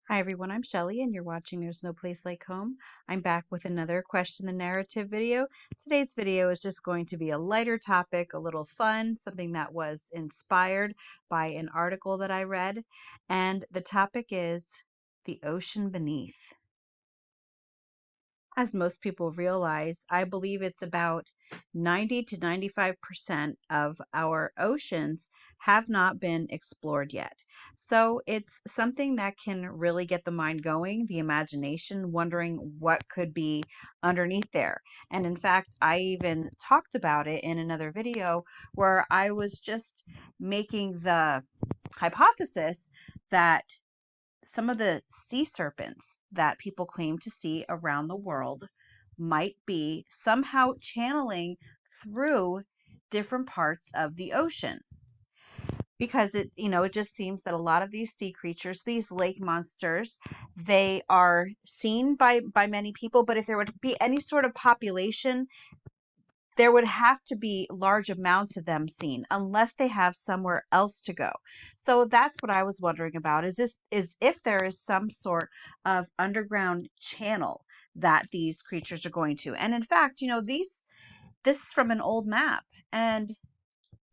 Hi everyone, I'm Shelly and you're watching There's No Place Like Home. I'm back with another Question the Narrative video. Today's video is just going to be a lighter topic, a little fun, something that was inspired by an article that I read. And the topic is the ocean beneath. As most people realize, I believe it's about 90 to 95% of our oceans have not been explored yet. So it's something that can really get the mind going, the imagination, wondering what could be underneath there. And in fact, I even talked about it in another video where I was just making the hypothesis that some of the sea serpents that people claim to see around the world might be somehow channeling through different parts of the ocean, because it just seems that a lot of these sea creatures, these lake monsters, they are seen by many people, but if there would be any sort of population, there would have to be large amounts of them seen unless they have somewhere else to go. So that's what I was wondering about, is if there is some sort of underground channel that these creatures are going to. And in fact, this is from an old map, and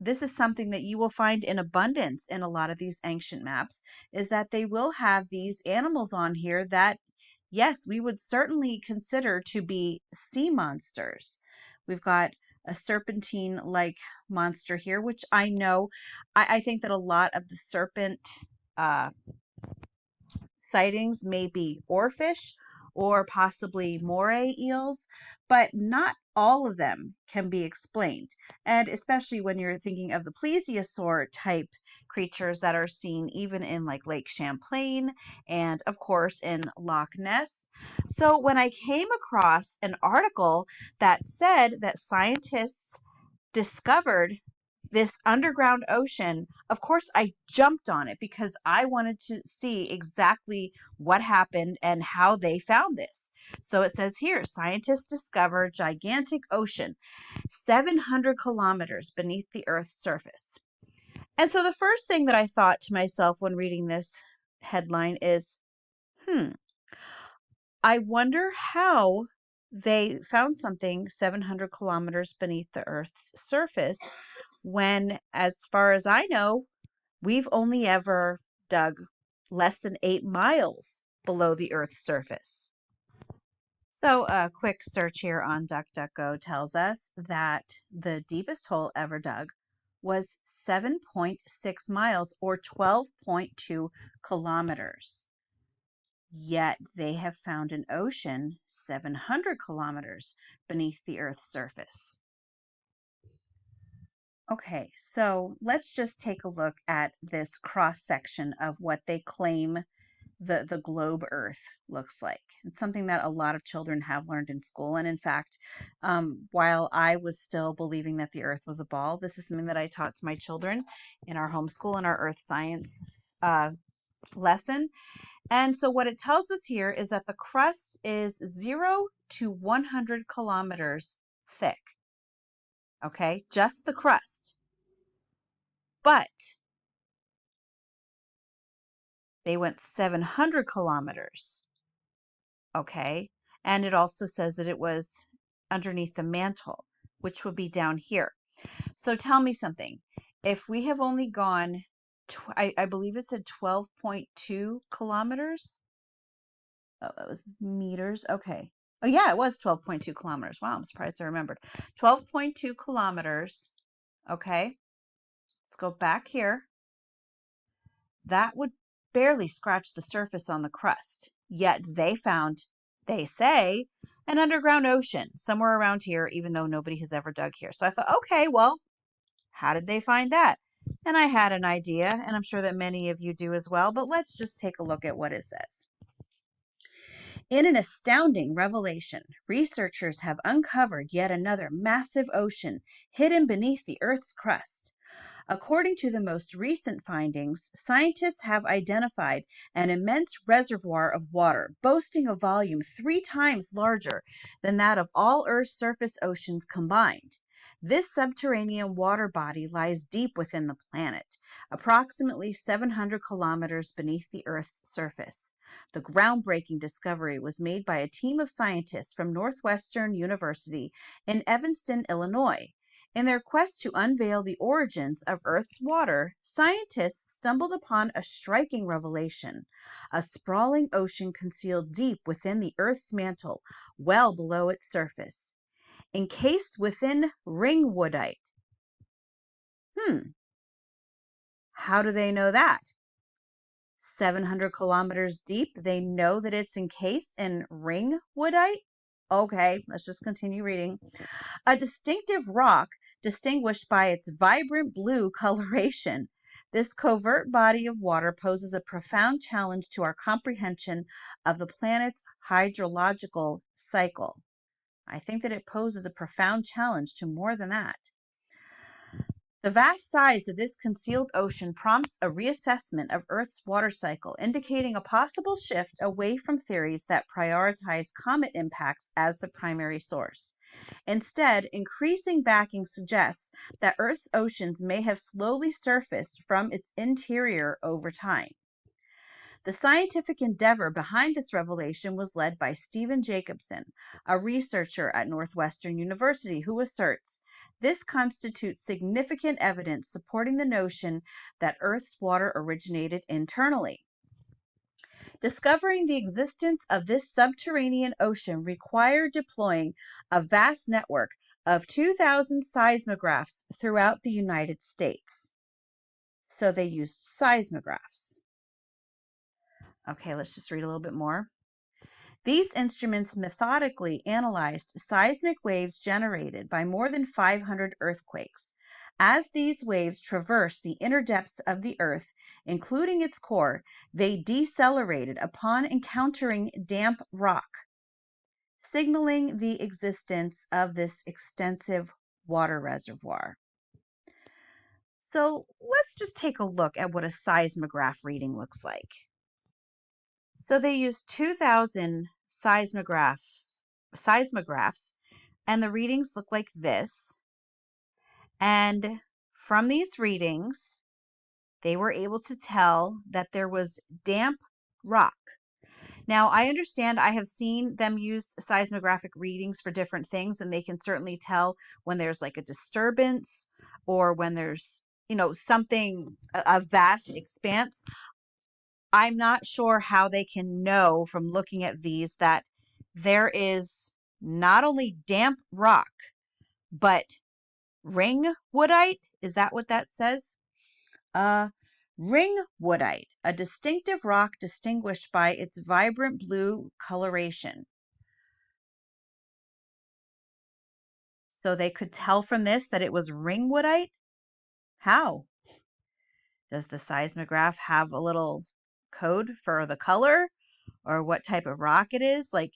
this is something that you will find in abundance in a lot of these ancient maps, is that they will have these animals on here that, yes, we would certainly consider to be sea monsters. We've got a serpentine-like monster here, which I know, I think that a lot of the serpent uh, sightings may be oarfish or possibly moray eels, but not all of them can be explained. And especially when you're thinking of the plesiosaur type creatures that are seen even in like Lake Champlain and of course in Loch Ness. So when I came across an article that said that scientists discovered this underground ocean, of course, I jumped on it because I wanted to see exactly what happened and how they found this. So it says here, scientists discover gigantic ocean 700 kilometers beneath the Earth's surface. And so the first thing that I thought to myself when reading this headline is, I wonder how they found something 700 kilometers beneath the Earth's surface when, as far as I know, we've only ever dug less than 8 miles below the Earth's surface. So a quick search here on DuckDuckGo tells us that the deepest hole ever dug was 7.6 miles or 12.2 kilometers. Yet they have found an ocean 700 kilometers beneath the Earth's surface. Okay, so let's just take a look at this cross section of what they claim the globe Earth looks like. It's something that a lot of children have learned in school. And in fact, while I was still believing that the Earth was a ball, this is something that I taught to my children in our homeschool in our Earth science lesson. And so what it tells us here is that the crust is 0 to 100 kilometers thick. Okay, just the crust. But they went 700 kilometers. Okay, and it also says that it was underneath the mantle, which would be down here. So tell me something. If we have only gone, I believe it said 12.2 kilometers. Oh, that was meters. Okay. Oh, yeah, it was 12.2 kilometers. Wow, I'm surprised I remembered. 12.2 kilometers. Okay. Let's go back here. That would barely scratch the surface on the crust. Yet they say, an underground ocean somewhere around here, even though nobody has ever dug here. So I thought, okay, well, how did they find that? And I had an idea, and I'm sure that many of you do as well, but let's just take a look at what it says. In an astounding revelation, researchers have uncovered yet another massive ocean hidden beneath the Earth's crust. According to the most recent findings, scientists have identified an immense reservoir of water boasting a volume 3 times larger than that of all Earth's surface oceans combined. This subterranean water body lies deep within the planet, approximately 700 kilometers beneath the Earth's surface. The groundbreaking discovery was made by a team of scientists from Northwestern University in Evanston, Illinois. In their quest to unveil the origins of Earth's water, scientists stumbled upon a striking revelation: a sprawling ocean concealed deep within the Earth's mantle, well below its surface, encased within ringwoodite. How do they know that? 700 kilometers deep, they know that it's encased in ringwoodite? Okay, let's just continue reading. A distinctive rock distinguished by its vibrant blue coloration. This covert body of water poses a profound challenge to our comprehension of the planet's hydrological cycle. I think that it poses a profound challenge to more than that. The vast size of this concealed ocean prompts a reassessment of Earth's water cycle, indicating a possible shift away from theories that prioritize comet impacts as the primary source. Instead, increasing backing suggests that Earth's oceans may have slowly surfaced from its interior over time. The scientific endeavor behind this revelation was led by Stephen Jacobson, a researcher at Northwestern University, who asserts this constitutes significant evidence supporting the notion that Earth's water originated internally. Discovering the existence of this subterranean ocean required deploying a vast network of 2,000 seismographs throughout the United States. So they used seismographs. Okay, let's just read a little bit more. These instruments methodically analyzed seismic waves generated by more than 500 earthquakes. As these waves traverse the inner depths of the Earth, including its core, they decelerated upon encountering damp rock, signaling the existence of this extensive water reservoir. So let's just take a look at what a seismograph reading looks like. So they used 2,000 seismographs, and the readings look like this. And from these readings, they were able to tell that there was damp rock. Now, I understand, I have seen them use seismographic readings for different things, and they can certainly tell when there's like a disturbance or when there's, something, a vast expanse. I'm not sure how they can know from looking at these that there is not only damp rock, but ringwoodite. Is that what that says? Ringwoodite, a distinctive rock distinguished by its vibrant blue coloration. So they could tell from this that it was ringwoodite? How? Does the seismograph have a little code for the color or what type of rock it is? Like,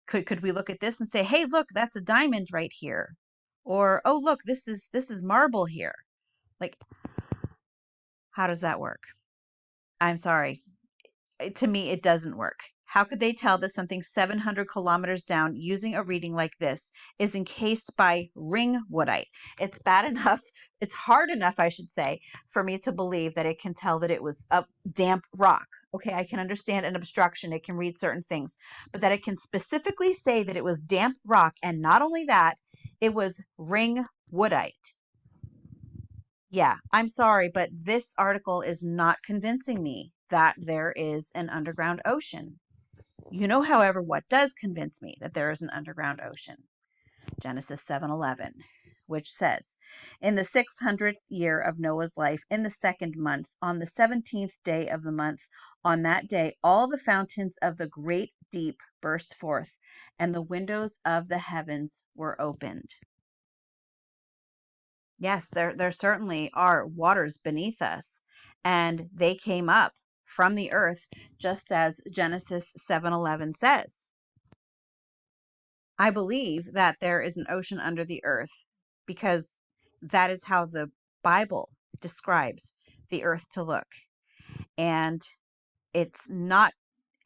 could we look at this and say, hey, look, that's a diamond right here, or oh, look, this is marble here? Like, how does that work? I'm sorry, to me it doesn't work. How could they tell that something 700 kilometers down using a reading like this is encased by ringwoodite? It's bad enough, it's hard enough, I should say, for me to believe that it can tell that it was a damp rock. Okay, I can understand an obstruction, it can read certain things, but that it can specifically say that it was damp rock, and not only that, it was ringwoodite. Yeah, I'm sorry, but this article is not convincing me that there is an underground ocean. However, what does convince me that there is an underground ocean? Genesis 7:11, which says, in the 600th year of Noah's life, in the second month, on the 17th day of the month, on that day, all the fountains of the great deep burst forth, and the windows of the heavens were opened. Yes, there certainly are waters beneath us, and they came up from the earth, just as Genesis 7:11 says. I believe that there is an ocean under the earth because that is how the Bible describes the earth to look. And it's not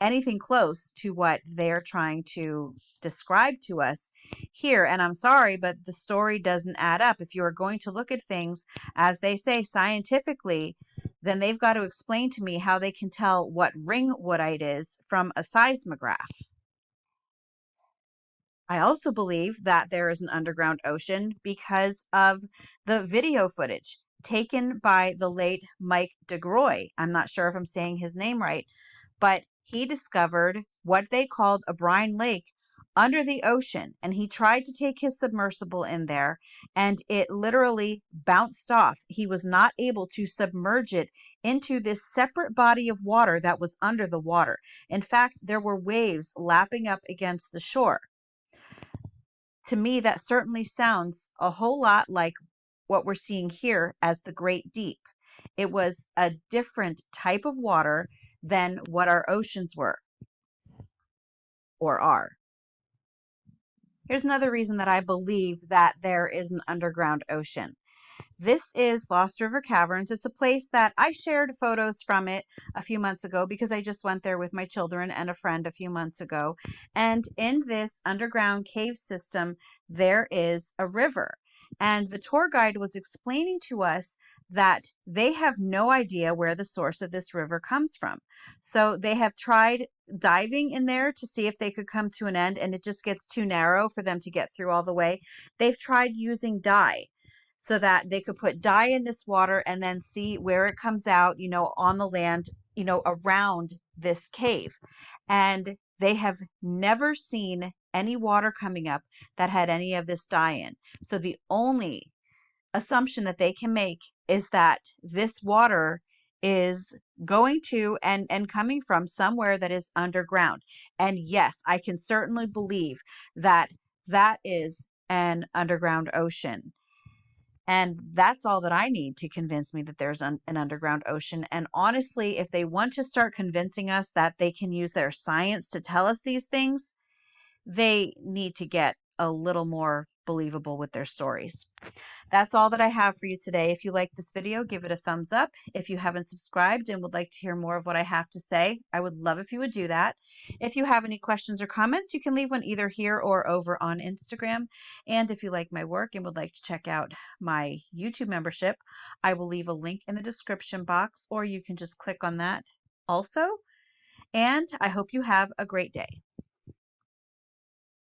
anything close to what they're trying to describe to us here. And I'm sorry, but the story doesn't add up. If you are going to look at things, as they say, scientifically, then they've got to explain to me how they can tell what ringwoodite is from a seismograph. I also believe that there is an underground ocean because of the video footage taken by the late Mike DeGroy. I'm not sure if I'm saying his name right, but he discovered what they called a brine lake under the ocean, and he tried to take his submersible in there, and it literally bounced off. He was not able to submerge it into this separate body of water that was under the water. In fact, there were waves lapping up against the shore. To me, that certainly sounds a whole lot like what we're seeing here as the Great Deep. It was a different type of water than what our oceans were or are. Here's another reason that I believe that there is an underground ocean. This is Lost River Caverns. It's a place that I shared photos from it a few months ago because I just went there with my children and a friend a few months ago. And in this underground cave system, there is a river. And the tour guide was explaining to us that they have no idea where the source of this river comes from. So they have tried diving in there to see if they could come to an end, and it just gets too narrow for them to get through all the way. They've tried using dye so that they could put dye in this water and then see where it comes out, on the land, around this cave. And they have never seen any water coming up that had any of this dye in. So the only assumption that they can make is that this water is going to and coming from somewhere that is underground. And yes, I can certainly believe that that is an underground ocean. And that's all that I need to convince me that there's an underground ocean. And honestly, if they want to start convincing us that they can use their science to tell us these things, they need to get a little more believable with their stories. That's all that I have for you today. If you like this video, give it a thumbs up. If you haven't subscribed and would like to hear more of what I have to say, I would love if you would do that. If you have any questions or comments, you can leave one either here or over on Instagram. And if you like my work and would like to check out my YouTube membership, I will leave a link in the description box, or you can just click on that also. And I hope you have a great day.